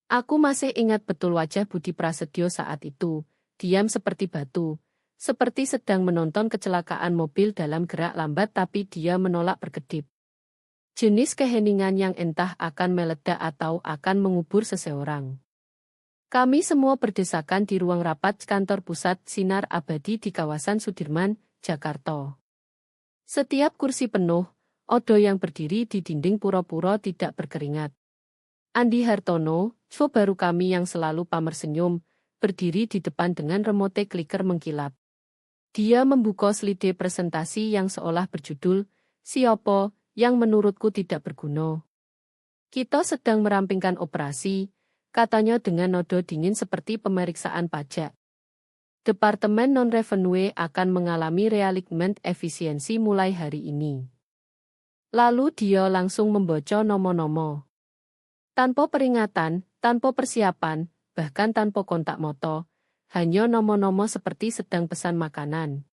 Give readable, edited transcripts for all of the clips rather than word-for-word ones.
Aku masih ingat betul wajah Budi Prasetyo saat itu, diam seperti batu, seperti sedang menonton kecelakaan mobil dalam gerak lambat tapi dia menolak berkedip. Jenis keheningan yang entah akan meledak atau akan mengubur seseorang. Kami semua berdesakan di ruang rapat kantor pusat Sinar Abadi di kawasan Sudirman, Jakarta. Setiap kursi penuh, Odo yang berdiri di dinding pura-pura tidak berkeringat. Andi Hartono, co baru kami yang selalu pamer senyum, berdiri di depan dengan remote clicker mengkilap. Dia membuka slide presentasi yang seolah berjudul, "Siopo, yang menurutku tidak berguna." Kita sedang merampingkan operasi, katanya dengan nada dingin seperti pemeriksaan pajak. Departemen Non-Revenue akan mengalami realignment efisiensi mulai hari ini. Lalu dia langsung membaca nomo-nomo. Tanpa peringatan, tanpa persiapan, bahkan tanpa kontak moto, hanya nomo-nomo seperti sedang pesan makanan.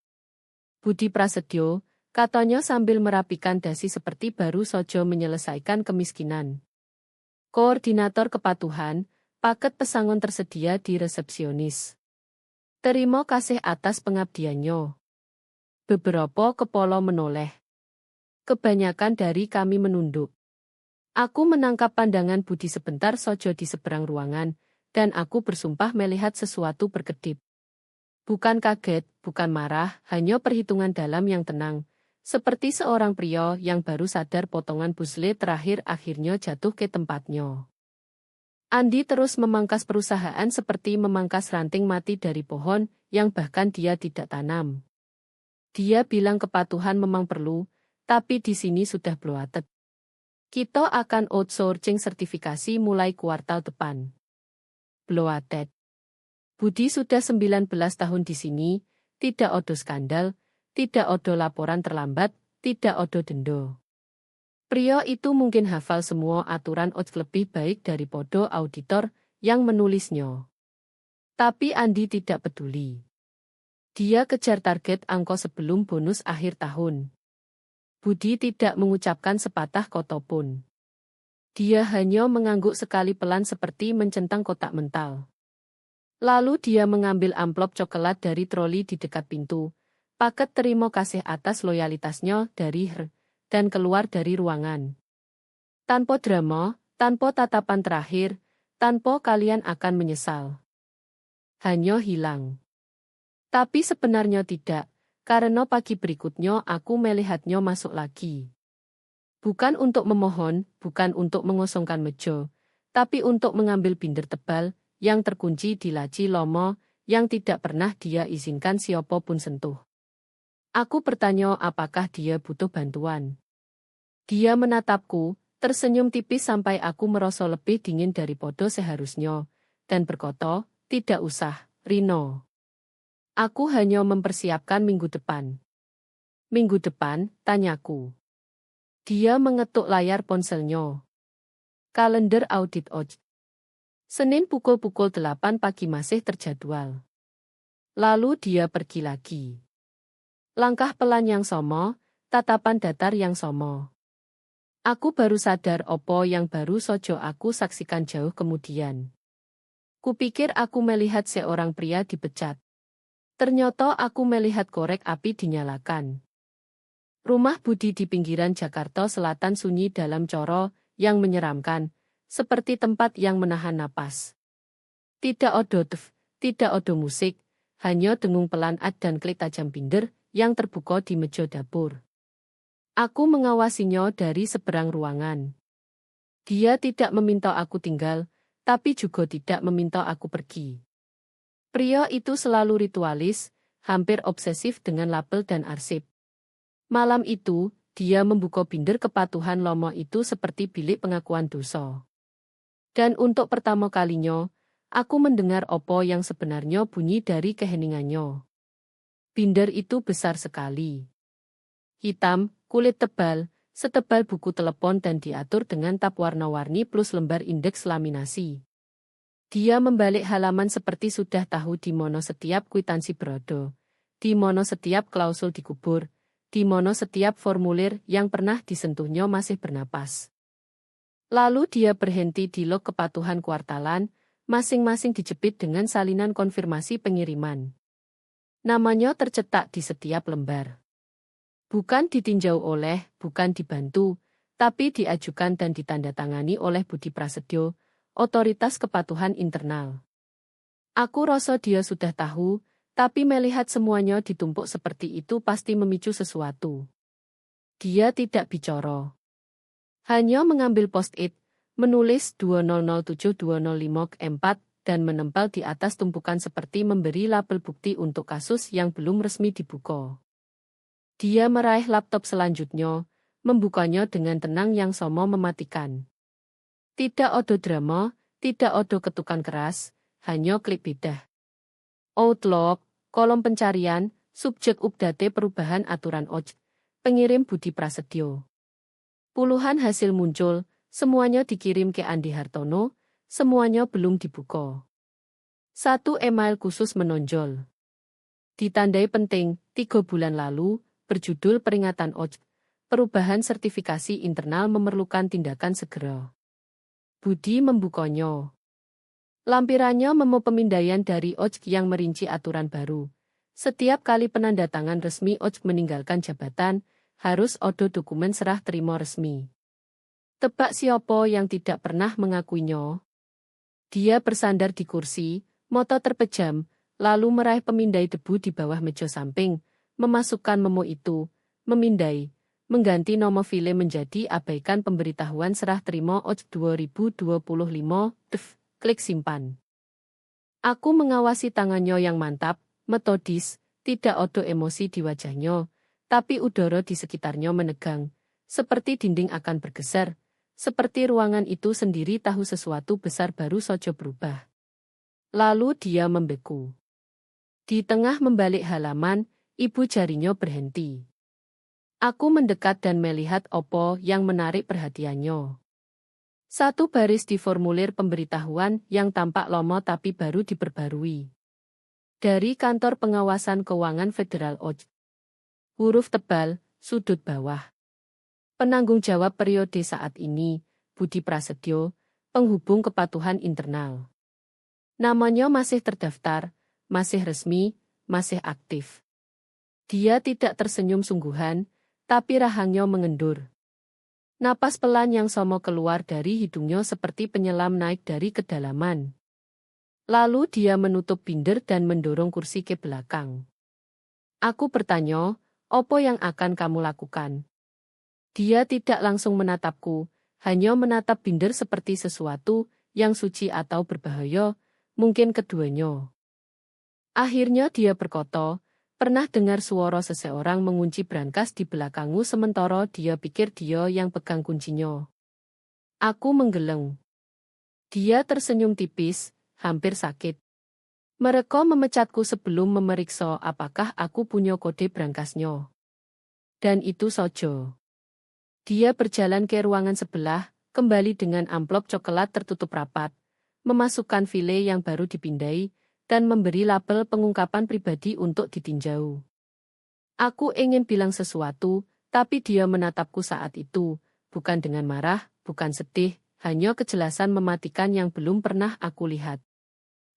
Budi Prasetyo, katanya sambil merapikan dasi seperti baru saja menyelesaikan kemiskinan. Koordinator kepatuhan, paket pesangon tersedia di resepsionis. Terima kasih atas pengabdiannya. Beberapa kepala menoleh. Kebanyakan dari kami menunduk. Aku menangkap pandangan Budi sebentar saja di seberang ruangan, dan aku bersumpah melihat sesuatu berkedip. Bukan kaget, bukan marah, hanya perhitungan dalam yang tenang, seperti seorang pria yang baru sadar potongan puzzle terakhir akhirnya jatuh ke tempatnya. Andi terus memangkas perusahaan seperti memangkas ranting mati dari pohon yang bahkan dia tidak tanam. Dia bilang kepatuhan memang perlu, tapi di sini sudah bloated. Kita akan outsourcing sertifikasi mulai kuartal depan. Bloated. Budi sudah 19 tahun di sini, tidak ada skandal, tidak ada laporan terlambat, tidak ada denda. Pria itu mungkin hafal semua aturan OJK lebih baik dari podo auditor yang menulisnya. Tapi Andi tidak peduli. Dia kejar target angka sebelum bonus akhir tahun. Budi tidak mengucapkan sepatah kata pun. Dia hanya mengangguk sekali pelan seperti mencentang kotak mental. Lalu dia mengambil amplop coklat dari troli di dekat pintu, paket terima kasih atas loyalitasnya dari Her, dan keluar dari ruangan. Tanpa drama, tanpa tatapan terakhir, tanpa kalian akan menyesal. Hanya hilang. Tapi sebenarnya tidak. Karena pagi berikutnya aku melihatnya masuk lagi. Bukan untuk memohon, bukan untuk mengosongkan meja, tapi untuk mengambil binder tebal, yang terkunci di laci lomo, yang tidak pernah dia izinkan siapa pun sentuh. Aku bertanya apakah dia butuh bantuan. Dia menatapku, tersenyum tipis sampai aku merasa lebih dingin daripada seharusnya, dan berkata, "Tidak usah, Rino. Aku hanya mempersiapkan minggu depan." "Minggu depan?" tanyaku. Dia mengetuk layar ponselnya. Kalender audit OJK. Senin pukul 8 pagi masih terjadwal. Lalu dia pergi lagi. Langkah pelan yang sama, tatapan datar yang sama. Aku baru sadar apa yang baru saja aku saksikan jauh kemudian. Kupikir aku melihat seorang pria dipecat. Ternyata aku melihat korek api dinyalakan. Rumah Budi di pinggiran Jakarta Selatan sunyi dalam coro yang menyeramkan, seperti tempat yang menahan napas. Tidak ada tidak ada musik, hanya dengung pelan dan klik tajam binder yang terbuka di meja dapur. Aku mengawasinya dari seberang ruangan. Dia tidak meminta aku tinggal, tapi juga tidak meminta aku pergi. Pria itu selalu ritualis, hampir obsesif dengan label dan arsip. Malam itu, dia membuka binder kepatuhan lomo itu seperti bilik pengakuan dosa. Dan untuk pertama kalinya, aku mendengar apa yang sebenarnya bunyi dari keheningannya. Binder itu besar sekali. Hitam, kulit tebal, setebal buku telepon dan diatur dengan tab warna-warni plus lembar indeks laminasi. Dia membalik halaman seperti sudah tahu di mana setiap kwitansi berada, di mana setiap klausul dikubur, di mana setiap formulir yang pernah disentuhnya masih bernapas. Lalu dia berhenti di log kepatuhan kuartalan, masing-masing dijepit dengan salinan konfirmasi pengiriman. Namanya tercetak di setiap lembar. Bukan ditinjau oleh, bukan dibantu, tapi diajukan dan ditandatangani oleh Budi Prasetyo, otoritas kepatuhan internal. Aku rasa dia sudah tahu, tapi melihat semuanya ditumpuk seperti itu pasti memicu sesuatu. Dia tidak bicara. Hanya mengambil post-it, menulis 2007-2005-4 dan menempel di atas tumpukan seperti memberi label bukti untuk kasus yang belum resmi dibuka. Dia meraih laptop selanjutnya, membukanya dengan tenang yang sama mematikan. Tidak ada drama, tidak ada ketukan keras, hanya klik bedah. Outlook, kolom pencarian, subjek update perubahan aturan OJK, pengirim Budi Prasetyo. Puluhan hasil muncul, semuanya dikirim ke Andi Hartono, semuanya belum dibuka. Satu email khusus menonjol. Ditandai penting, 3 bulan lalu, berjudul Peringatan OJK, perubahan sertifikasi internal memerlukan tindakan segera. Budi membukanya. Lampirannya memo pemindaian dari OJK yang merinci aturan baru. Setiap kali penandatangan resmi OJK meninggalkan jabatan, harus ada dokumen serah terima resmi. Tebak siapa yang tidak pernah mengakuinya? Dia bersandar di kursi, mata terpejam, lalu meraih pemindai debu di bawah meja samping, memasukkan memo itu, memindai, mengganti nomor file menjadi abaikan pemberitahuan serah terima OJK 2025, klik simpan. Aku mengawasi tangannya yang mantap, metodis, tidak ada emosi di wajahnya, tapi udara di sekitarnya menegang, seperti dinding akan bergeser, seperti ruangan itu sendiri tahu sesuatu besar baru saja berubah. Lalu dia membeku. Di tengah membalik halaman, ibu jarinya berhenti. Aku mendekat dan melihat apa yang menarik perhatiannya. Satu baris di formulir pemberitahuan yang tampak lama tapi baru diperbarui. Dari Kantor Pengawasan Keuangan Federal OJK. Huruf tebal, sudut bawah. Penanggung jawab periode saat ini, Budi Prasetyo, penghubung kepatuhan internal. Namanya masih terdaftar, masih resmi, masih aktif. Dia tidak tersenyum sungguhan, tapi rahangnya mengendur. Napas pelan yang sama keluar dari hidungnya seperti penyelam naik dari kedalaman. Lalu dia menutup binder dan mendorong kursi ke belakang. Aku bertanya, apa yang akan kamu lakukan? Dia tidak langsung menatapku, hanya menatap binder seperti sesuatu yang suci atau berbahaya, mungkin keduanya. Akhirnya dia berkata, pernah dengar suara seseorang mengunci brankas di belakangmu sementara dia pikir dia yang pegang kuncinya. Aku menggeleng. Dia tersenyum tipis, hampir sakit. Mereka memecatku sebelum memeriksa apakah aku punya kode brankasnya. Dan itu saja. Dia berjalan ke ruangan sebelah, kembali dengan amplop coklat tertutup rapat, memasukkan file yang baru dipindai, dan memberi label pengungkapan pribadi untuk ditinjau. Aku ingin bilang sesuatu, tapi dia menatapku saat itu, bukan dengan marah, bukan sedih, hanya kejelasan mematikan yang belum pernah aku lihat.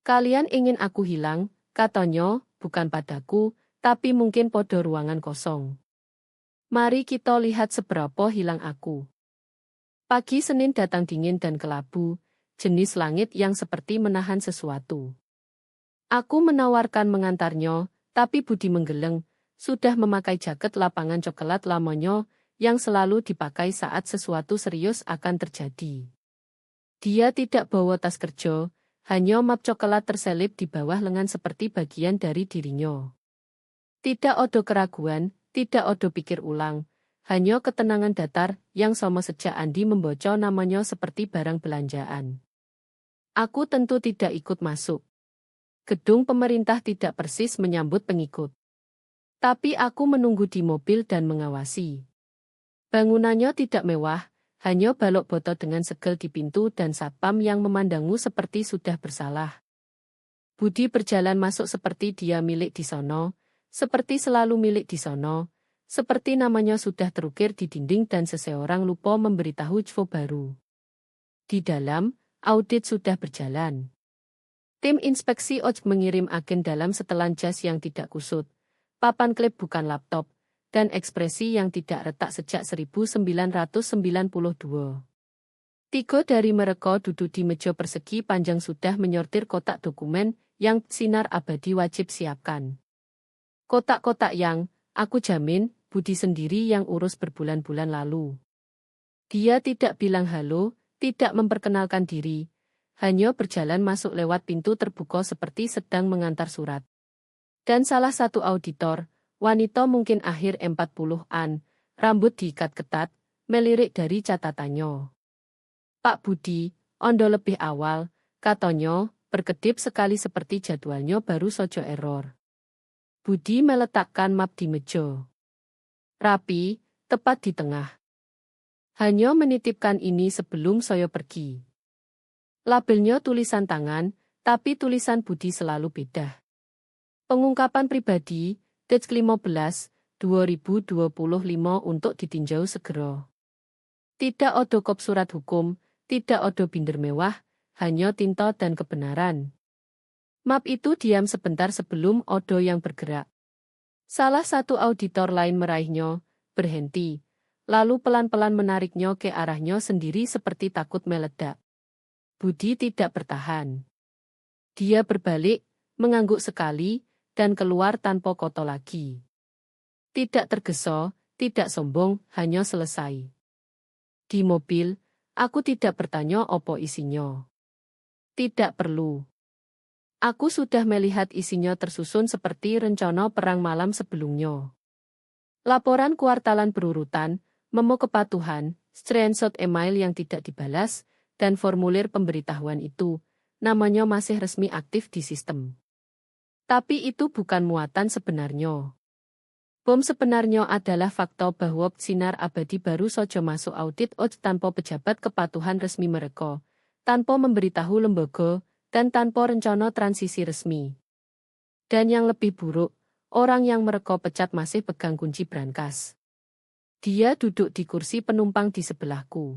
Kalian ingin aku hilang, katanya, bukan padaku, tapi mungkin pada ruangan kosong. Mari kita lihat seberapa hilang aku. Pagi Senin datang dingin dan kelabu, jenis langit yang seperti menahan sesuatu. Aku menawarkan mengantarnya, tapi Budi menggeleng, sudah memakai jaket lapangan coklat lamanya, yang selalu dipakai saat sesuatu serius akan terjadi. Dia tidak bawa tas kerja, hanya map coklat terselip di bawah lengan seperti bagian dari dirinya. Tidak ada keraguan, tidak ada pikir ulang, hanya ketenangan datar yang sama sejak Andi membaca namanya seperti barang belanjaan. Aku tentu tidak ikut masuk. Gedung pemerintah tidak persis menyambut pengikut. Tapi aku menunggu di mobil dan mengawasi. Bangunannya tidak mewah, hanya balok botol dengan segel di pintu dan satpam yang memandangmu seperti sudah bersalah. Budi berjalan masuk seperti dia milik di sono, seperti selalu milik di sono, seperti namanya sudah terukir di dinding dan seseorang lupa memberitahu info baru. Di dalam, audit sudah berjalan. Tim inspeksi ojek mengirim agen dalam setelan jas yang tidak kusut, papan klip bukan laptop, dan ekspresi yang tidak retak sejak 1992. Tiga dari mereka duduk di meja persegi panjang sudah menyortir kotak dokumen yang sinar abadi wajib siapkan. Kotak-kotak yang, aku jamin, Budi sendiri yang urus berbulan-bulan lalu. Dia tidak bilang halo, tidak memperkenalkan diri, hanya berjalan masuk lewat pintu terbuka seperti sedang mengantar surat. Dan salah satu auditor, wanita mungkin akhir 40-an, rambut diikat ketat, melirik dari catatannya. Pak Budi, ondo lebih awal, katanya, berkedip sekali seperti jadwalnya baru saja error. Budi meletakkan map di meja. Rapi, tepat di tengah. Hanya menitipkan ini sebelum saya pergi. Labelnya tulisan tangan, tapi tulisan Budi selalu beda. Pengungkapan pribadi, Dec 15, 2025 untuk ditinjau segera. Tidak ada kop surat hukum, tidak ada binder mewah, hanya tinta dan kebenaran. Map itu diam sebentar sebelum ada yang bergerak. Salah satu auditor lain meraihnya, berhenti, lalu pelan-pelan menariknya ke arahnya sendiri seperti takut meledak. Budi tidak bertahan. Dia berbalik, mengangguk sekali, dan keluar tanpa kata lagi. Tidak tergesa, tidak sombong, hanya selesai. Di mobil, aku tidak bertanya apa isinya. Tidak perlu. Aku sudah melihat isinya tersusun seperti rencana perang malam sebelumnya. Laporan kuartalan berurutan, memo kepatuhan, screenshot email yang tidak dibalas, dan formulir pemberitahuan itu, namanya masih resmi aktif di sistem. Tapi itu bukan muatan sebenarnya. Bom sebenarnya adalah fakta bahwa sinar abadi baru saja masuk audit ojek tanpa pejabat kepatuhan resmi mereka, tanpa memberitahu lembaga, dan tanpa rencana transisi resmi. Dan yang lebih buruk, orang yang mereka pecat masih pegang kunci brankas. Dia duduk di kursi penumpang di sebelahku.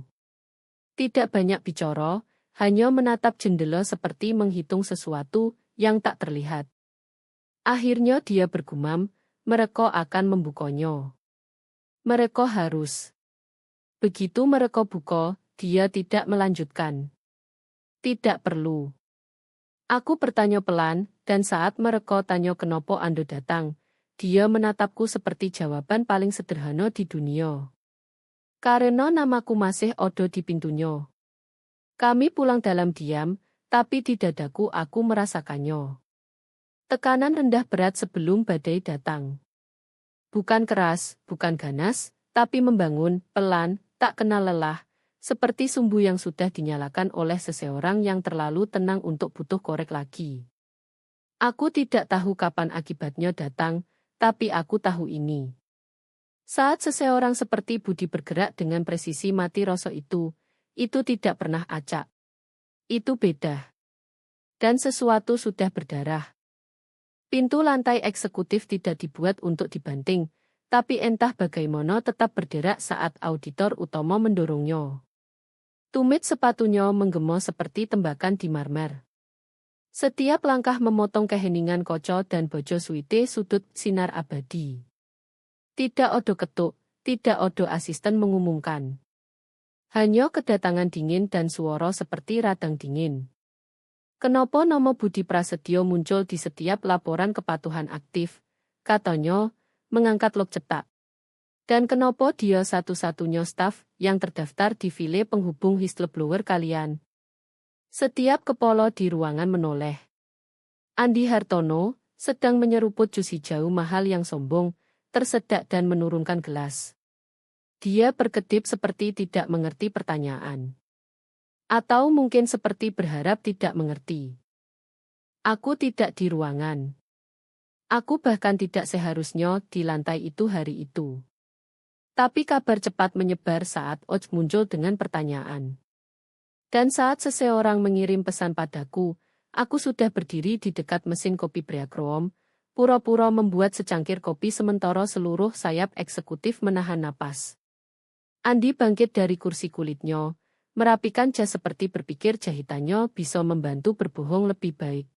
Tidak banyak bicara, hanya menatap jendela seperti menghitung sesuatu yang tak terlihat. Akhirnya dia bergumam, mereka akan membukanya. Mereka harus. Begitu mereka buka, dia tidak melanjutkan. Tidak perlu. Aku bertanya pelan, dan saat mereka tanya kenapa Anda datang, dia menatapku seperti jawaban paling sederhana di dunia. Karena namaku masih ada di pintunya. Kami pulang dalam diam, tapi di dadaku aku merasakannya. Tekanan rendah berat sebelum badai datang. Bukan keras, bukan ganas, tapi membangun, pelan, tak kenal lelah, seperti sumbu yang sudah dinyalakan oleh seseorang yang terlalu tenang untuk butuh korek lagi. Aku tidak tahu kapan akibatnya datang, tapi aku tahu ini. Saat seseorang seperti Budi bergerak dengan presisi mati rasa itu tidak pernah acak. Itu beda. Dan sesuatu sudah berdarah. Pintu lantai eksekutif tidak dibuat untuk dibanting, tapi entah bagaimana tetap berderak saat auditor utama mendorongnya. Tumit sepatunya menggema seperti tembakan di marmer. Setiap langkah memotong keheningan koco dan bojo suite sudut sinar abadi. Tidak ada ketuk, tidak ada asisten mengumumkan. Hanya kedatangan dingin dan suara seperti radang dingin. Kenapa nama Budi Prasetyo muncul di setiap laporan kepatuhan aktif, katanya, mengangkat log cetak. Dan kenapa dia satu-satunya staf yang terdaftar di file penghubung whistleblower kalian? Setiap kepala di ruangan menoleh. Andi Hartono sedang menyeruput jus hijau mahal yang sombong, tersedak dan menurunkan gelas. Dia berkedip seperti tidak mengerti pertanyaan. Atau mungkin seperti berharap tidak mengerti. Aku tidak di ruangan. Aku bahkan tidak seharusnya di lantai itu hari itu. Tapi kabar cepat menyebar saat ojek muncul dengan pertanyaan. Dan saat seseorang mengirim pesan padaku, aku sudah berdiri di dekat mesin kopi Breakroom, pura-pura membuat secangkir kopi sementara seluruh sayap eksekutif menahan napas. Andi bangkit dari kursi kulitnya, merapikan jas seperti berpikir jahitannya bisa membantu berbohong lebih baik.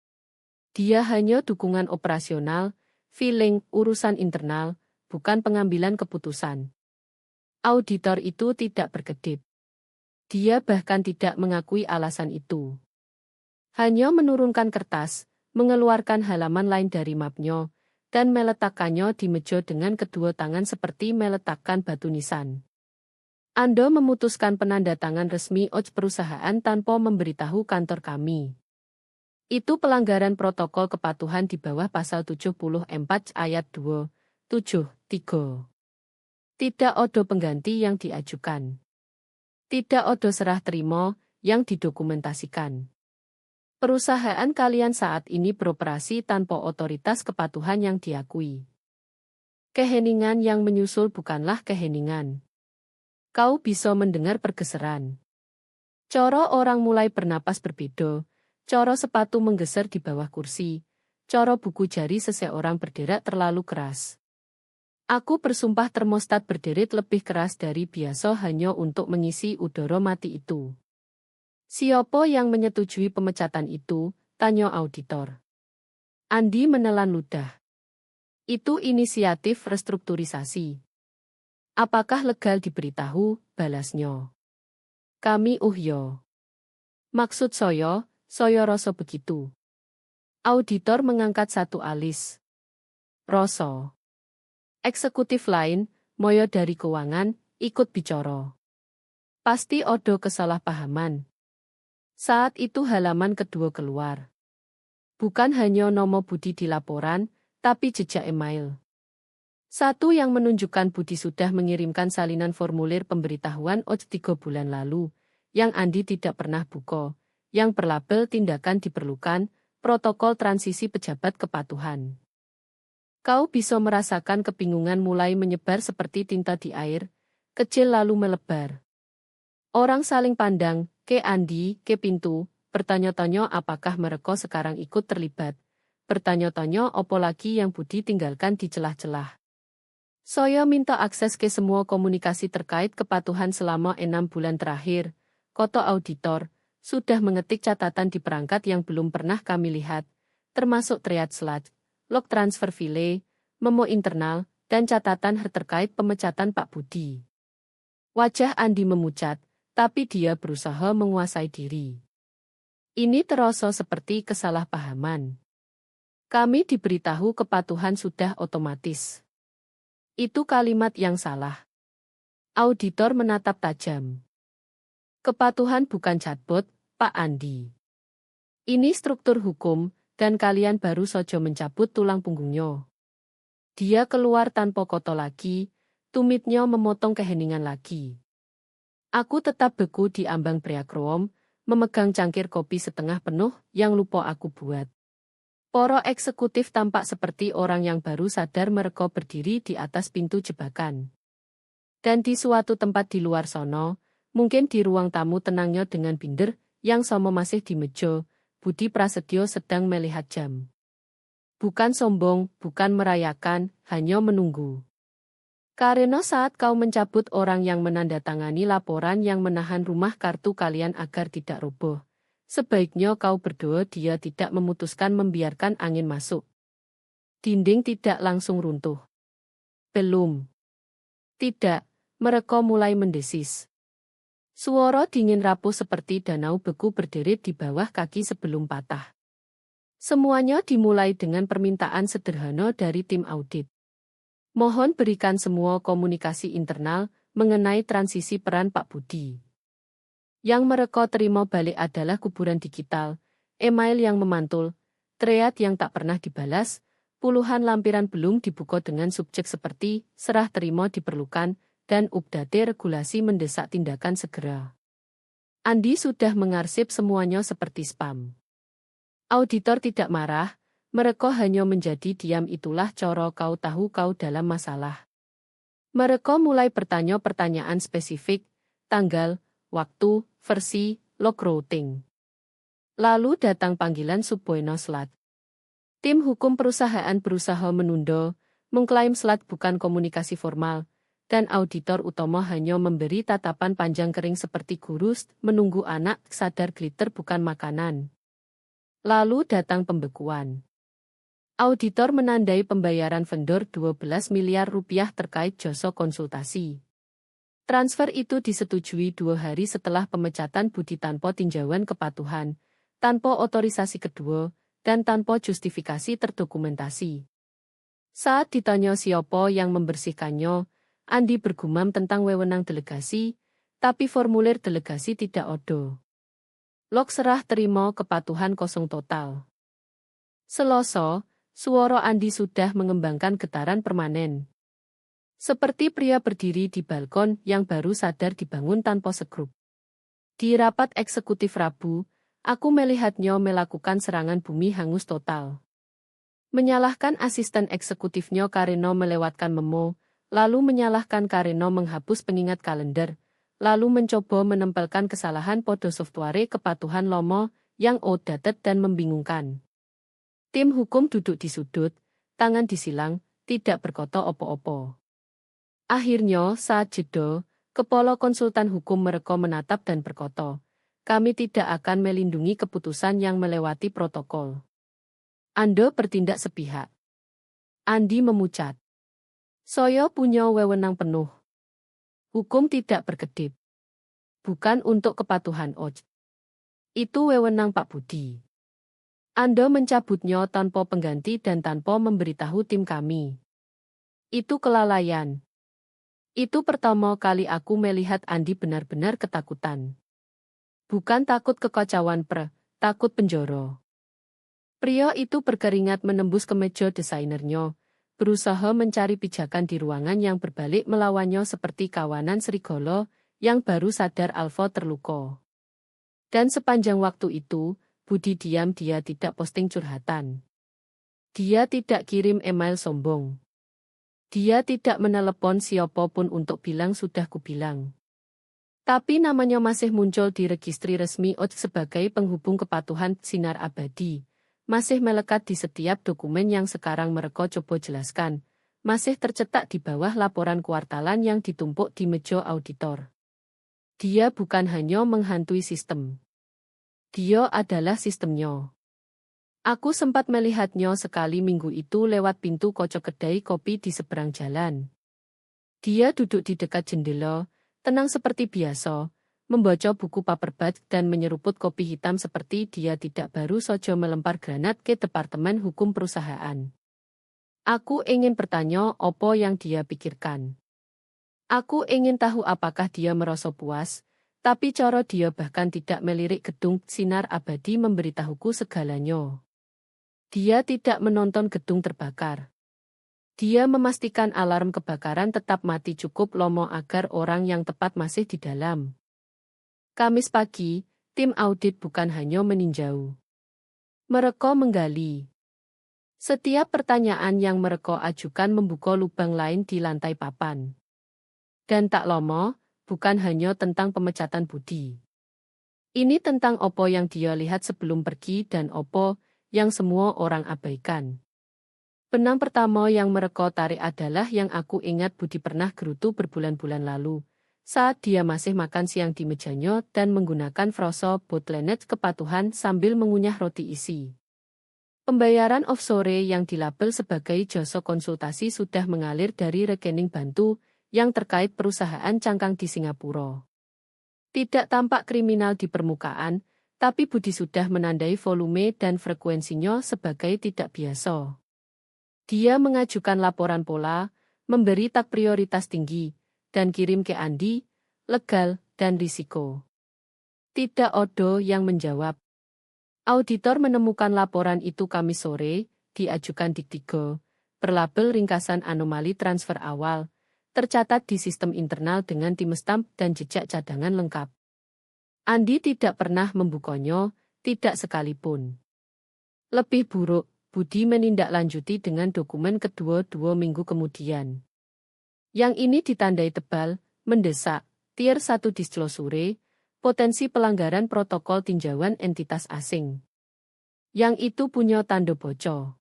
Dia hanya dukungan operasional, feeling, urusan internal, bukan pengambilan keputusan. Auditor itu tidak berkedip. Dia bahkan tidak mengakui alasan itu. Hanya menurunkan kertas, mengeluarkan halaman lain dari mapnya, dan meletakkannya di meja dengan kedua tangan seperti meletakkan batu nisan. Anda memutuskan penandatangan resmi OJ perusahaan tanpa memberitahu kantor kami. Itu pelanggaran protokol kepatuhan di bawah pasal 74 ayat 2, 7, 3. Tidak ada pengganti yang diajukan. Tidak ada serah terima yang didokumentasikan. Perusahaan kalian saat ini beroperasi tanpa otoritas kepatuhan yang diakui. Keheningan yang menyusul bukanlah keheningan. Kau bisa mendengar pergeseran. Coro orang mulai bernapas berbeda, coro sepatu menggeser di bawah kursi, coro buku jari seseorang berderak terlalu keras. Aku bersumpah termostat berderit lebih keras dari biasa hanya untuk mengisi udara mati itu. Siapa yang menyetujui pemecatan itu? Tanya auditor. Andi menelan ludah. Itu inisiatif restrukturisasi. Apakah legal diberitahu? Balasnya. Kami yo. Maksud saya rasa begitu. Auditor mengangkat satu alis. Rasa. Eksekutif lain, moyo dari keuangan, ikut bicara. Pasti ada kesalahpahaman. Saat itu halaman kedua keluar. Bukan hanya nama Budi di laporan, tapi jejak email. Satu yang menunjukkan Budi sudah mengirimkan salinan formulir pemberitahuan OJ 3 bulan lalu, yang Andi tidak pernah buka, yang berlabel tindakan diperlukan, protokol transisi pejabat kepatuhan. Kau bisa merasakan kebingungan mulai menyebar seperti tinta di air, kecil lalu melebar. Orang saling pandang, ke Andi, ke pintu, bertanya-tanya apakah mereka sekarang ikut terlibat. Bertanya-tanya apa lagi yang Budi tinggalkan di celah-celah. Saya minta akses ke semua komunikasi terkait kepatuhan selama 6 bulan terakhir. Kota auditor, sudah mengetik catatan di perangkat yang belum pernah kami lihat, termasuk triad slide, log transfer file, memo internal, dan catatan terkait pemecatan Pak Budi. Wajah Andi memucat, tapi dia berusaha menguasai diri. Ini terasa seperti kesalahpahaman. Kami diberitahu kepatuhan sudah otomatis. Itu kalimat yang salah. Auditor menatap tajam. Kepatuhan bukan chatbot, Pak Andi. Ini struktur hukum, dan kalian baru saja mencabut tulang punggungnya. Dia keluar tanpa kata lagi, tumitnya memotong keheningan lagi. Aku tetap beku di ambang Preakroom, memegang cangkir kopi setengah penuh yang lupa aku buat. Poro eksekutif tampak seperti orang yang baru sadar mereka berdiri di atas pintu jebakan. Dan di suatu tempat di luar sono, mungkin di ruang tamu tenangnya dengan binder, yang sama masih di meja, Budi Prasetyo sedang melihat jam. Bukan sombong, bukan merayakan, hanya menunggu. Karena saat kau mencabut orang yang menandatangani laporan yang menahan rumah kartu kalian agar tidak roboh, sebaiknya kau berdoa dia tidak memutuskan membiarkan angin masuk. Dinding tidak langsung runtuh. Belum. Tidak, mereka mulai mendesis. Suara dingin rapuh seperti danau beku berderet di bawah kaki sebelum patah. Semuanya dimulai dengan permintaan sederhana dari tim audit. Mohon berikan semua komunikasi internal mengenai transisi peran Pak Budi. Yang mereka terima balik adalah kuburan digital, email yang memantul, thread yang tak pernah dibalas, puluhan lampiran belum dibuka dengan subjek seperti serah terima diperlukan, dan update regulasi mendesak tindakan segera. Andi sudah mengarsip semuanya seperti spam. Auditor tidak marah, mereka hanya menjadi diam. Itulah cara kau tahu kau dalam masalah. Mereka mulai bertanya pertanyaan spesifik, tanggal, waktu, versi, log routing. Lalu datang panggilan Subboeno Slat. Tim hukum perusahaan berusaha menunda, mengklaim Slat bukan komunikasi formal, dan auditor utama hanya memberi tatapan panjang kering seperti guru menunggu anak sadar glitter bukan makanan. Lalu datang pembekuan. Auditor menandai pembayaran vendor 12 miliar rupiah terkait jasa konsultasi. Transfer itu disetujui 2 hari setelah pemecatan Budi tanpa tinjauan kepatuhan, tanpa otorisasi kedua, dan tanpa justifikasi terdokumentasi. Saat ditanya siapa yang membersihkannya, Andi bergumam tentang wewenang delegasi, tapi formulir delegasi tidak ada. Log serah terima kepatuhan kosong total. Selasa, suara Andi sudah mengembangkan getaran permanen. Seperti pria berdiri di balkon yang baru sadar dibangun tanpa segrup. Di rapat eksekutif Rabu, aku melihatnya melakukan serangan bumi hangus total. Menyalahkan asisten eksekutifnya karena melewatkan memo, lalu menyalahkan karena menghapus pengingat kalender, lalu mencoba menempelkan kesalahan pada software kepatuhan lomo yang outdated dan membingungkan. Tim hukum duduk di sudut, tangan disilang, tidak berkata opo-opo. Akhirnya, saat jeda, kepala konsultan hukum mereka menatap dan berkata, kami tidak akan melindungi keputusan yang melewati protokol. Anda bertindak sepihak. Andi memucat. Saya punya wewenang penuh. Hukum tidak berkedip. Bukan untuk kepatuhan OJ. Itu wewenang Pak Budi. Anda mencabutnya tanpa pengganti dan tanpa memberitahu tim kami. Itu kelalaian. Itu pertama kali aku melihat Andi benar-benar ketakutan. Bukan takut kekacauan takut penjara. Pria itu berkeringat menembus kemeja desainernya, berusaha mencari pijakan di ruangan yang berbalik melawannya seperti kawanan serigala yang baru sadar Alfa terluka. Dan sepanjang waktu itu, Budi diam, dia tidak posting curhatan. Dia tidak kirim email sombong. Dia tidak menelepon siapapun untuk bilang sudah kubilang. Tapi namanya masih muncul di registri resmi OJ sebagai penghubung kepatuhan sinar abadi. Masih melekat di setiap dokumen yang sekarang mereka coba jelaskan. Masih tercetak di bawah laporan kuartalan yang ditumpuk di meja auditor. Dia bukan hanya menghantui sistem. Dia adalah sistemnya. Aku sempat melihatnya sekali minggu itu lewat pintu kocok kedai kopi di seberang jalan. Dia duduk di dekat jendela, tenang seperti biasa, membaca buku paperback dan menyeruput kopi hitam seperti dia tidak baru saja melempar granat ke Departemen Hukum Perusahaan. Aku ingin bertanya apa yang dia pikirkan. Aku ingin tahu apakah dia merasa puas, tapi cara dia bahkan tidak melirik gedung sinar abadi memberitahuku segalanya. Dia tidak menonton gedung terbakar. Dia memastikan alarm kebakaran tetap mati cukup lama agar orang yang tepat masih di dalam. Kamis pagi, tim audit bukan hanya meninjau. Mereka menggali. Setiap pertanyaan yang mereka ajukan membuka lubang lain di lantai papan. Dan tak lama, bukan hanya tentang pemecatan Budi. Ini tentang opo yang dia lihat sebelum pergi dan opo yang semua orang abaikan. Benang pertama yang mereka tarik adalah yang aku ingat Budi pernah gerutu berbulan-bulan lalu, saat dia masih makan siang di mejanya dan menggunakan frasa botlenet kepatuhan sambil mengunyah roti isi. Pembayaran offshore yang dilabel sebagai jasa konsultasi sudah mengalir dari rekening bantu yang terkait perusahaan cangkang di Singapura. Tidak tampak kriminal di permukaan, tapi Budi sudah menandai volume dan frekuensinya sebagai tidak biasa. Dia mengajukan laporan pola, memberi tag prioritas tinggi, dan kirim ke Andi, legal, dan risiko. Tidak ada yang menjawab. Auditor menemukan laporan itu Kamis sore, diajukan Dik3, berlabel ringkasan anomali transfer awal, tercatat di sistem internal dengan timestamp dan jejak cadangan lengkap. Andi tidak pernah membukanya, tidak sekalipun. Lebih buruk, Budi menindaklanjuti dengan dokumen kedua 2 minggu kemudian. Yang ini ditandai tebal, mendesak, tier 1 disclosure, potensi pelanggaran protokol tinjauan entitas asing. Yang itu punya tanda bocor.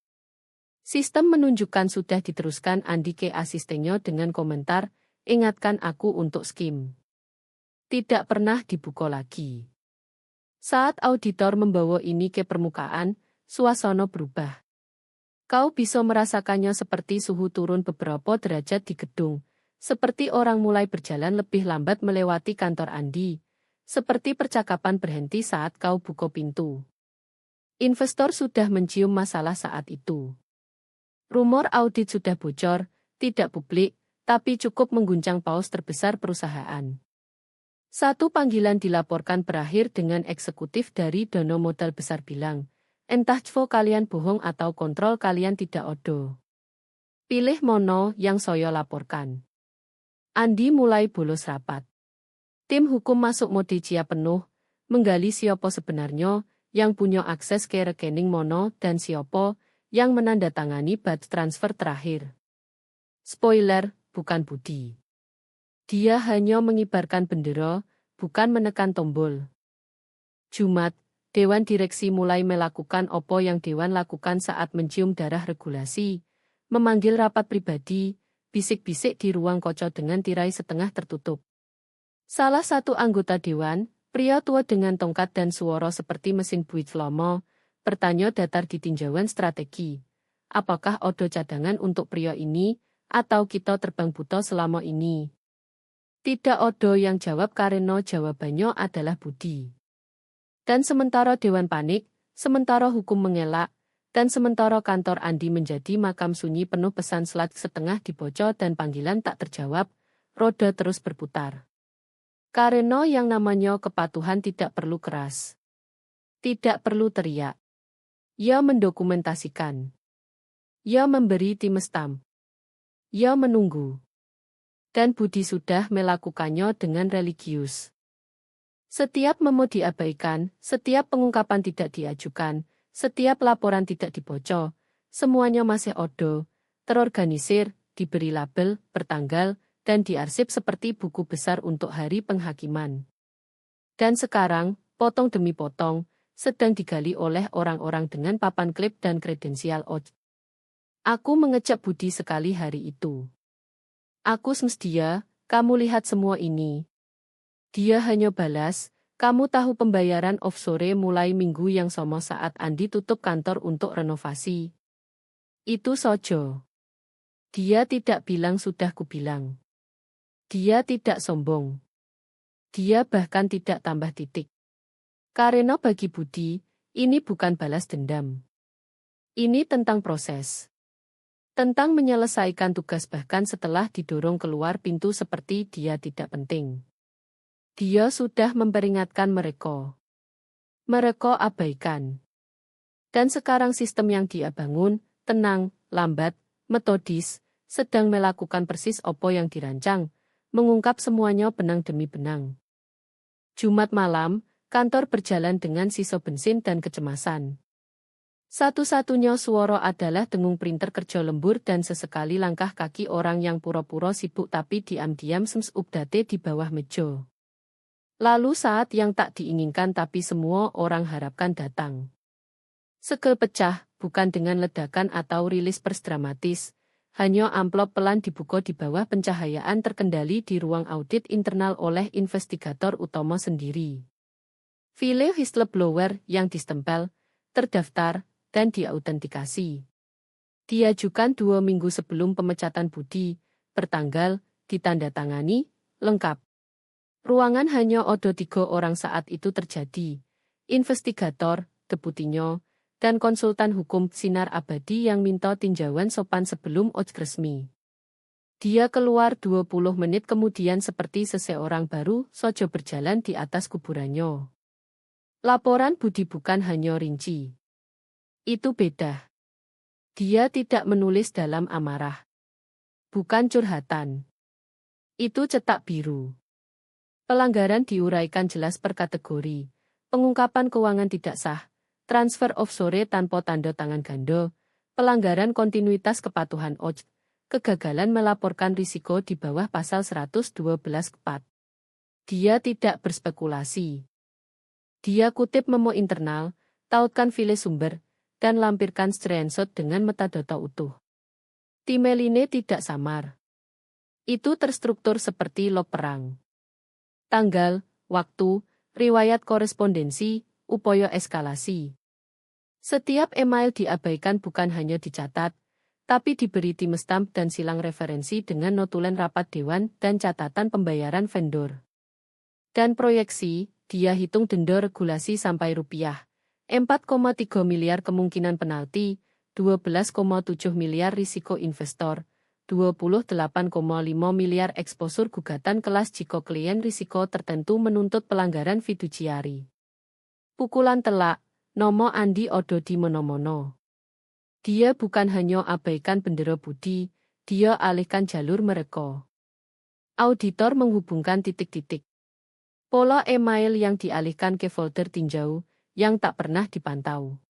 Sistem menunjukkan sudah diteruskan Andi ke asistennya dengan komentar, ingatkan aku untuk skim. Tidak pernah dibuka lagi. Saat auditor membawa ini ke permukaan, suasana berubah. Kau bisa merasakannya seperti suhu turun beberapa derajat di gedung, seperti orang mulai berjalan lebih lambat melewati kantor Andi, seperti percakapan berhenti saat kau buka pintu. Investor sudah mencium masalah saat itu. Rumor audit sudah bocor, tidak publik, tapi cukup mengguncang paus terbesar perusahaan. Satu panggilan dilaporkan berakhir dengan eksekutif dari dana modal besar bilang, entah cvo kalian bohong atau kontrol kalian tidak odo. Pilih mono yang saya laporkan. Andi mulai bolos rapat. Tim hukum masuk mode cia penuh, menggali siapa sebenarnya yang punya akses ke rekening mono dan siapa yang menandatangani batch transfer terakhir. Spoiler, bukan Budi. Dia hanya mengibarkan bendera, bukan menekan tombol. Jumat, Dewan Direksi mulai melakukan apa yang Dewan lakukan saat mencium darah regulasi, memanggil rapat pribadi, bisik-bisik di ruang kocok dengan tirai setengah tertutup. Salah satu anggota Dewan, pria tua dengan tongkat dan suara seperti mesin buit Flomo, bertanya datar di tinjauan strategi. Apakah ada cadangan untuk pria ini, atau kita terbang buta selama ini? Tidak ada yang jawab karena jawabannya adalah Budi. Dan sementara Dewan panik, sementara hukum mengelak, dan sementara kantor Andi menjadi makam sunyi penuh pesan selat setengah dibocor dan panggilan tak terjawab, roda terus berputar. Karena yang namanya kepatuhan tidak perlu keras. Tidak perlu teriak. Ia mendokumentasikan. Ia memberi tim stamp. Ia menunggu. Dan Budi sudah melakukannya dengan religius. Setiap memo diabaikan, setiap pengungkapan tidak diajukan, setiap laporan tidak dibocor, semuanya masih odo, terorganisir, diberi label, bertanggal, dan diarsip seperti buku besar untuk hari penghakiman. Dan sekarang, potong demi potong, sedang digali oleh orang-orang dengan papan klip dan kredensial OJ. Aku mengecap Budi sekali hari itu. Aku semestia, kamu lihat semua ini. Dia hanya balas, kamu tahu pembayaran offshore mulai minggu yang sama saat Andi tutup kantor untuk renovasi. Itu sojo. Dia tidak bilang sudah kubilang. Dia tidak sombong. Dia bahkan tidak tambah titik. Karena bagi Budi, ini bukan balas dendam. Ini tentang proses. Tentang menyelesaikan tugas bahkan setelah didorong keluar pintu seperti dia tidak penting. Dia sudah memperingatkan mereka. Mereka abaikan. Dan sekarang sistem yang dia bangun, tenang, lambat, metodis, sedang melakukan persis apa yang dirancang, mengungkap semuanya benang demi benang. Jumat malam, kantor berjalan dengan sisa bensin dan kecemasan. Satu-satunya suara adalah dengung printer kerja lembur dan sesekali langkah kaki orang yang pura-pura sibuk tapi diam-diam sems update di bawah meja. Lalu saat yang tak diinginkan tapi semua orang harapkan datang. Segel pecah, bukan dengan ledakan atau rilis pers dramatis, hanya amplop pelan dibuka di bawah pencahayaan terkendali di ruang audit internal oleh investigator utama sendiri. File whistleblower yang distempel, terdaftar, dan diautentikasi. Diajukan 2 minggu sebelum pemecatan Budi, bertanggal, ditandatangani, lengkap. Ruangan hanya ada 3 orang saat itu terjadi. Investigator, deputinya, dan konsultan hukum Sinar Abadi yang minta tinjauan sopan sebelum OJ resmi. Dia keluar 20 menit kemudian seperti seseorang baru saja berjalan di atas kuburannya. Laporan Budi bukan hanya rinci. Itu beda. Dia tidak menulis dalam amarah. Bukan curhatan. Itu cetak biru. Pelanggaran diuraikan jelas per kategori. Pengungkapan keuangan tidak sah, transfer offshore tanpa tanda tangan ganda, pelanggaran kontinuitas kepatuhan OJ, kegagalan melaporkan risiko di bawah pasal 112 4. Dia tidak berspekulasi. Dia kutip memo internal, tautkan file sumber, dan lampirkan screenshot dengan metadata utuh. Timeline tidak samar. Itu terstruktur seperti log perang. Tanggal, waktu, riwayat korespondensi, upaya eskalasi. Setiap email diabaikan bukan hanya dicatat, tapi diberi timestamp dan silang referensi dengan notulen rapat dewan dan catatan pembayaran vendor. Dan proyeksi, dia hitung denda regulasi sampai rupiah 4,3 miliar kemungkinan penalti, 12,7 miliar risiko investor, 28,5 miliar eksposur gugatan kelas jika klien risiko tertentu menuntut pelanggaran fiduciari. Pukulan telak, nomo Andi Odo di mono-mono. Dia bukan hanya abaikan bendera budi, dia alihkan jalur mereka. Auditor menghubungkan titik-titik. Pola email yang dialihkan ke folder tinjau, yang tak pernah dipantau.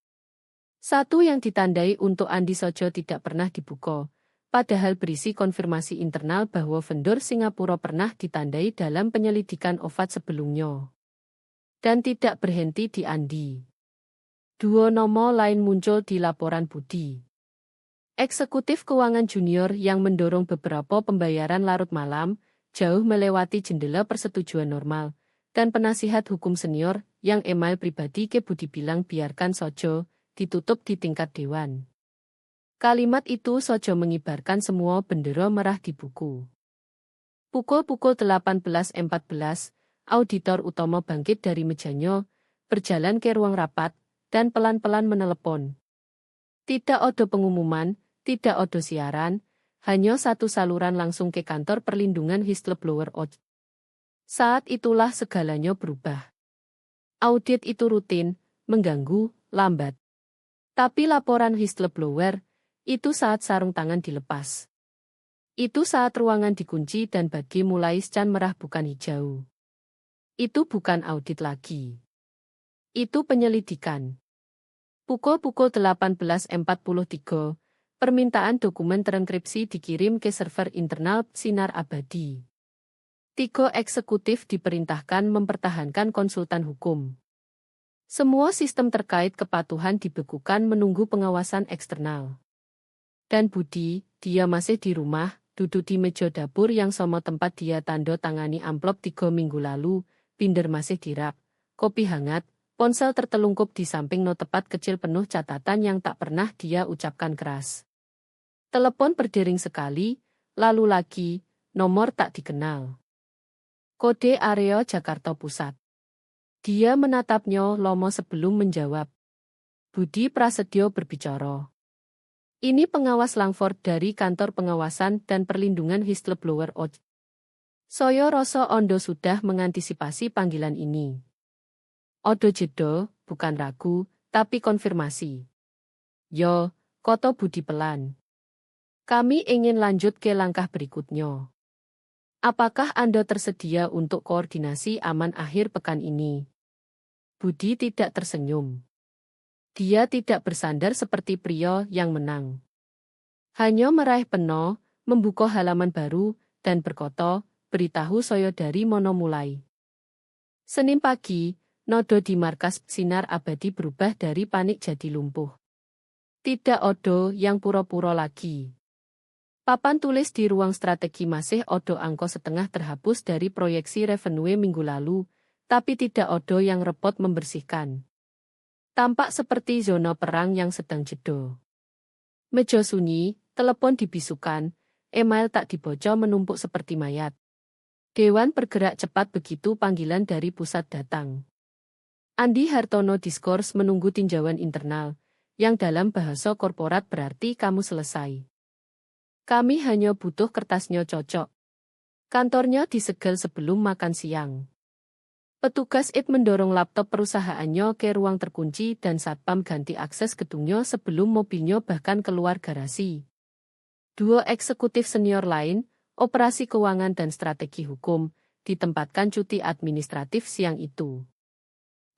Satu yang ditandai untuk Andi Sojo tidak pernah dibuka, padahal berisi konfirmasi internal bahwa vendor Singapura pernah ditandai dalam penyelidikan OFAC sebelumnya. Dan tidak berhenti di Andi. Dua nama lain muncul di laporan Budi. Eksekutif keuangan junior yang mendorong beberapa pembayaran larut malam, jauh melewati jendela persetujuan normal, dan penasihat hukum senior yang email pribadi ke Budi bilang biarkan Sojo, ditutup di tingkat dewan. Kalimat itu Sojo mengibarkan semua bendera merah di buku. Pukul 18.14, auditor utama bangkit dari mejanya, berjalan ke ruang rapat, dan pelan-pelan menelepon. Tidak ada pengumuman, tidak ada siaran, hanya satu saluran langsung ke kantor perlindungan whistleblower OJ. Saat itulah segalanya berubah. Audit itu rutin, mengganggu, lambat. Tapi laporan whistleblower, itu saat sarung tangan dilepas. Itu saat ruangan dikunci dan bagi mulai scan merah bukan hijau. Itu bukan audit lagi. Itu penyelidikan. Pukul 18.43, permintaan dokumen terenkripsi dikirim ke server internal Sinar Abadi. 3 eksekutif diperintahkan mempertahankan konsultan hukum. Semua sistem terkait kepatuhan dibekukan menunggu pengawasan eksternal. Dan Budi, dia masih di rumah, duduk di meja dapur yang sama tempat dia tanda tangani amplop 3 minggu lalu, binder masih dirap, kopi hangat, ponsel tertelungkup di samping notepat kecil penuh catatan yang tak pernah dia ucapkan keras. Telepon berdering sekali, lalu lagi, nomor tak dikenal. Kode area Jakarta Pusat. Dia menatapnya lama sebelum menjawab. Budi Prasetyo berbicara. Ini pengawas Langford dari Kantor Pengawasan dan Perlindungan Whistleblower OJ. Saya rasa Ondo sudah mengantisipasi panggilan ini. Odo jeda, bukan ragu, tapi konfirmasi. Yo, koto Budi pelan. Kami ingin lanjut ke langkah berikutnya. Apakah Anda tersedia untuk koordinasi aman akhir pekan ini? Budi tidak tersenyum. Dia tidak bersandar seperti pria yang menang. Hanya meraih peno, membuka halaman baru, dan berkata, beritahu saya dari mana mulai. Senin pagi, nodo di markas Sinar Abadi berubah dari panik jadi lumpuh. Tidak odo yang pura-pura lagi. Papan tulis di ruang strategi masih odo angka setengah terhapus dari proyeksi revenue minggu lalu, tapi tidak odo yang repot membersihkan. Tampak seperti zona perang yang sedang jeda. Meja sunyi, telepon dibisukan, email tak dibaca menumpuk seperti mayat. Dewan bergerak cepat begitu panggilan dari pusat datang. Andi Hartono diskors menunggu tinjauan internal, yang dalam bahasa korporat berarti kamu selesai. Kami hanya butuh kertasnya cocok. Kantornya disegel sebelum makan siang. Petugas IT mendorong laptop perusahaannya ke ruang terkunci dan satpam ganti akses gedungnya sebelum mobilnya bahkan keluar garasi. 2 eksekutif senior lain, operasi keuangan dan strategi hukum, ditempatkan cuti administratif siang itu.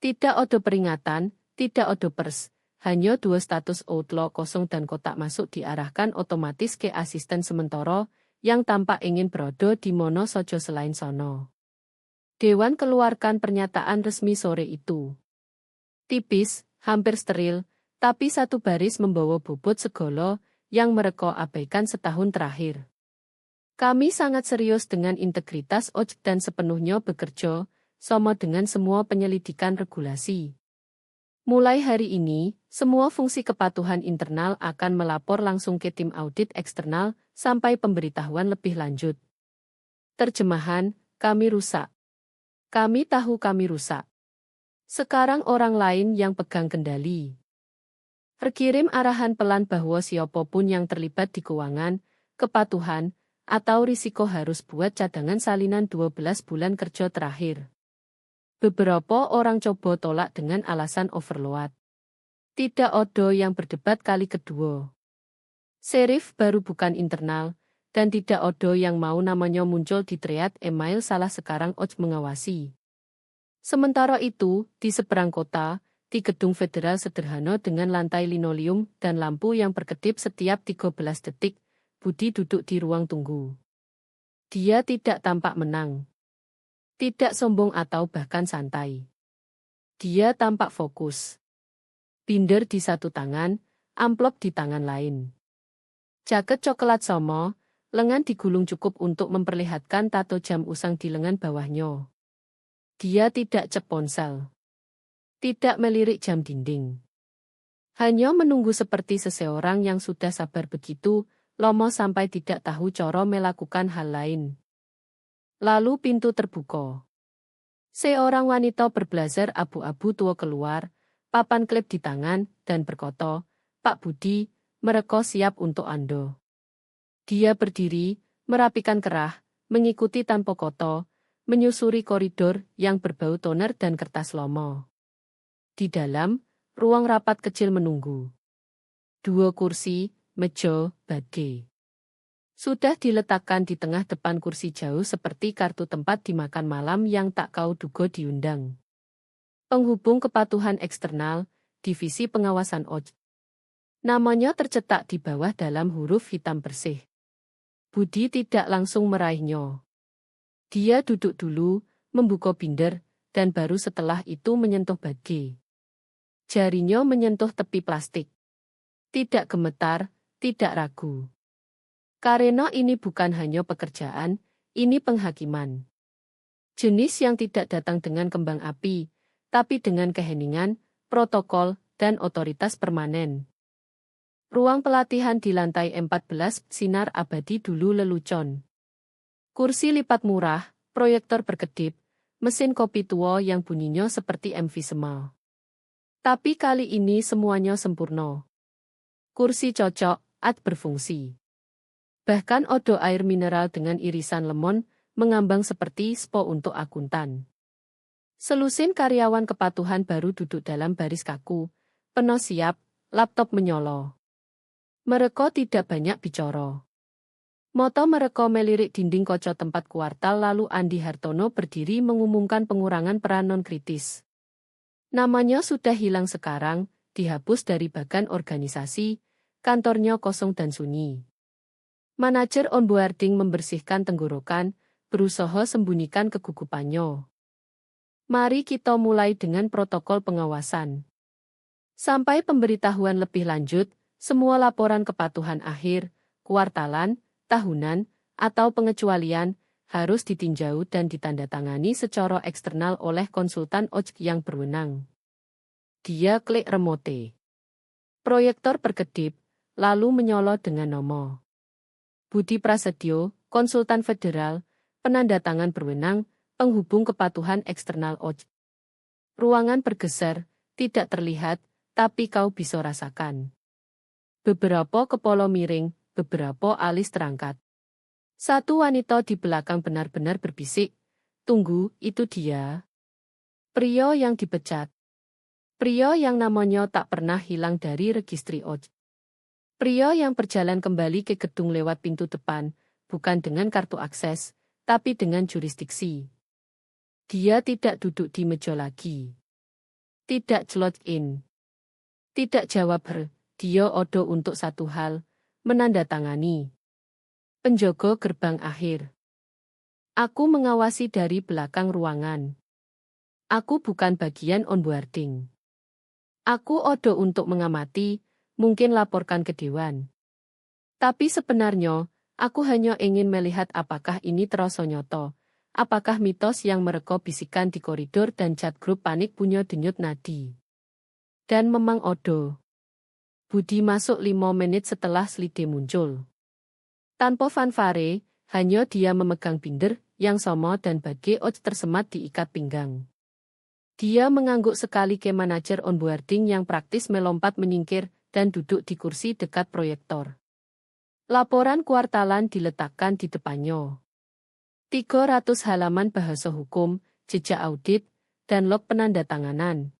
Tidak ada peringatan, tidak ada pers. Hanya 2 status outlaw kosong dan kotak masuk diarahkan otomatis ke asisten sementara yang tampak ingin berada di mono sojo selain sono. Dewan keluarkan pernyataan resmi sore itu. Tipis, hampir steril, tapi satu baris membawa bobot segala yang mereka abaikan setahun terakhir. Kami sangat serius dengan integritas OJK dan sepenuhnya bekerja sama dengan semua penyelidikan regulasi. Mulai hari ini, semua fungsi kepatuhan internal akan melapor langsung ke tim audit eksternal sampai pemberitahuan lebih lanjut. Terjemahan, kami rusak. Kami tahu kami rusak. Sekarang orang lain yang pegang kendali. Kirim arahan pelan bahwa siapapun yang terlibat di keuangan, kepatuhan, atau risiko harus buat cadangan salinan 12 bulan kerja terakhir. Beberapa orang coba tolak dengan alasan overload. Tidak ada yang berdebat kali kedua. Serif baru bukan internal, dan tidak ada yang mau namanya muncul di thread email salah sekarang OJK mengawasi. Sementara itu, di seberang kota, di gedung federal sederhana dengan lantai linoleum dan lampu yang berkedip setiap 13 detik, Budi duduk di ruang tunggu. Dia tidak tampak menang. Tidak sombong atau bahkan santai. Dia tampak fokus. Binder di satu tangan, amplop di tangan lain. Jaket coklat sama, lengan digulung cukup untuk memperlihatkan tato jam usang di lengan bawahnya. Dia tidak cek ponsel. Tidak melirik jam dinding. Hanya menunggu seperti seseorang yang sudah sabar begitu, lama sampai tidak tahu cara melakukan hal lain. Lalu pintu terbuka. Seorang wanita berblazer abu-abu tua keluar, papan klip di tangan, dan berkata, "Pak Budi, mereka siap untuk Anda." Dia berdiri, merapikan kerah, mengikuti tanpa kota, menyusuri koridor yang berbau toner dan kertas lama. Di dalam, ruang rapat kecil menunggu. 2 kursi, meja, badge. Sudah diletakkan di tengah depan kursi jauh seperti kartu tempat dimakan malam yang tak kau duga diundang. Penghubung kepatuhan eksternal, divisi pengawasan OJK. Namanya tercetak di bawah dalam huruf hitam bersih. Budi tidak langsung meraihnya. Dia duduk dulu, membuka binder, dan baru setelah itu menyentuh badge. Jarinya menyentuh tepi plastik. Tidak gemetar, tidak ragu. Karena ini bukan hanya pekerjaan, ini penghakiman. Jenis yang tidak datang dengan kembang api, tapi dengan keheningan, protokol, dan otoritas permanen. Ruang pelatihan di lantai 14, sinar abadi dulu lelucon. Kursi lipat murah, proyektor berkedip, mesin kopi tua yang bunyinya seperti MV Semal. Tapi kali ini semuanya sempurna. Kursi cocok, ad berfungsi. Bahkan odo air mineral dengan irisan lemon mengambang seperti spa untuk akuntan. Selusin karyawan kepatuhan baru duduk dalam baris kaku, penuh siap, laptop menyolo. Mereka tidak banyak bicara. Moto mereka melirik dinding kaca tempat kuartal lalu Andi Hartono berdiri mengumumkan pengurangan peran non-kritis. Namanya sudah hilang sekarang, dihapus dari bagan organisasi, kantornya kosong dan sunyi. Manajer onboarding membersihkan tenggorokan, berusaha sembunyikan kegugupannya. Mari kita mulai dengan protokol pengawasan. Sampai pemberitahuan lebih lanjut, semua laporan kepatuhan akhir, kuartalan, tahunan, atau pengecualian, harus ditinjau dan ditandatangani secara eksternal oleh konsultan OJK yang berwenang. Dia klik remote. Proyektor berkedip, lalu menyolo dengan nama. Budi Prasetyo, konsultan federal, penandatangan berwenang, penghubung kepatuhan eksternal OJK. Ruangan bergeser, tidak terlihat, tapi kau bisa rasakan. Beberapa kepala miring, beberapa alis terangkat. Satu wanita di belakang benar-benar berbisik, "Tunggu, itu dia." Pria yang dipecat. Pria yang namanya tak pernah hilang dari registri OJK. Pria yang berjalan kembali ke gedung lewat pintu depan, bukan dengan kartu akses, tapi dengan jurisdiksi. Dia tidak duduk di meja lagi. Tidak celot in. Tidak jawab dia odo untuk satu hal, menandatangani. Penjaga gerbang akhir. Aku mengawasi dari belakang ruangan. Aku bukan bagian onboarding. Aku odo untuk mengamati, mungkin laporkan ke dewan. Tapi sebenarnya, Aku hanya ingin melihat apakah ini terasa nyoto. Apakah mitos yang mereka bisikan di koridor dan chat grup panik punya denyut nadi. Dan memang odo. Budi masuk 5 menit setelah Slide muncul. Tanpa fanfare, hanya dia memegang binder yang sama dan badge Oj tersemat di ikat pinggang. Dia mengangguk sekali ke manajer onboarding yang praktis melompat menyingkir dan duduk di kursi dekat proyektor. Laporan kuartalan diletakkan di depannya. 300 halaman bahasa hukum, jejak audit, dan log penandatanganan.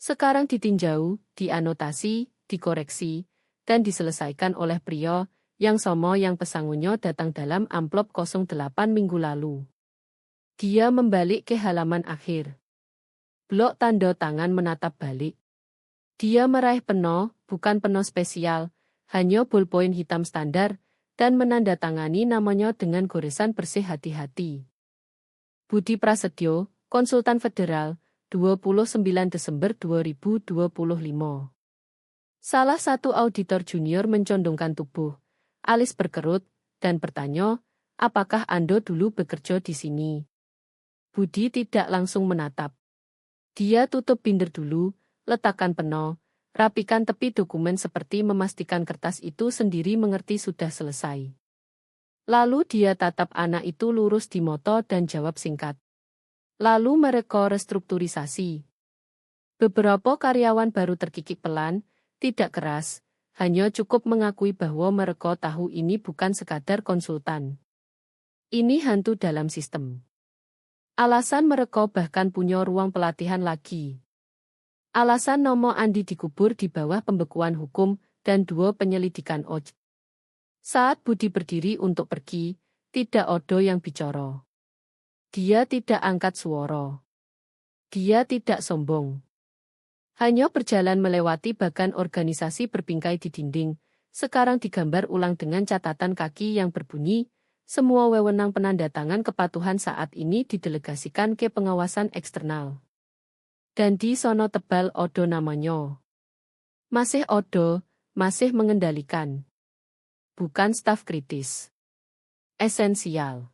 Sekarang ditinjau, dianotasi, dikoreksi, dan diselesaikan oleh pria yang sama yang pesangonnya datang dalam amplop 08 minggu lalu. Dia membalik ke halaman akhir. Blok tanda tangan menatap balik. Dia meraih peno, bukan peno spesial, hanya ballpoint hitam standar, dan menandatangani namanya dengan goresan bersih hati-hati. Budi Prasetyo, Konsultan Federal, 29 Desember 2025. Salah satu auditor junior mencondongkan tubuh, alis berkerut, dan bertanya, apakah Anda dulu bekerja di sini? Budi tidak langsung menatap. Dia tutup binder dulu, letakkan peno, rapikan tepi dokumen seperti memastikan kertas itu sendiri mengerti sudah selesai. Lalu dia tatap anak itu lurus di mata dan jawab singkat. Lalu mereka restrukturisasi. Beberapa karyawan baru terkikik pelan, tidak keras, hanya cukup mengakui bahwa mereka tahu ini bukan sekadar konsultan. Ini hantu dalam sistem. Alasan mereka bahkan punya ruang pelatihan lagi. Alasan Nomo Andi dikubur di bawah pembekuan hukum dan 2 penyelidikan Oj. Saat Budi berdiri untuk pergi, tidak ada yang bicara. Dia tidak angkat suara. Dia tidak sombong. Hanya berjalan melewati bagan organisasi berbingkai di dinding, sekarang digambar ulang dengan catatan kaki yang berbunyi, semua wewenang penandatangan kepatuhan saat ini didelegasikan ke pengawasan eksternal. Dan di sono tebal odo namanya. Masih odo, masih mengendalikan. Bukan staf kritis. Esensial.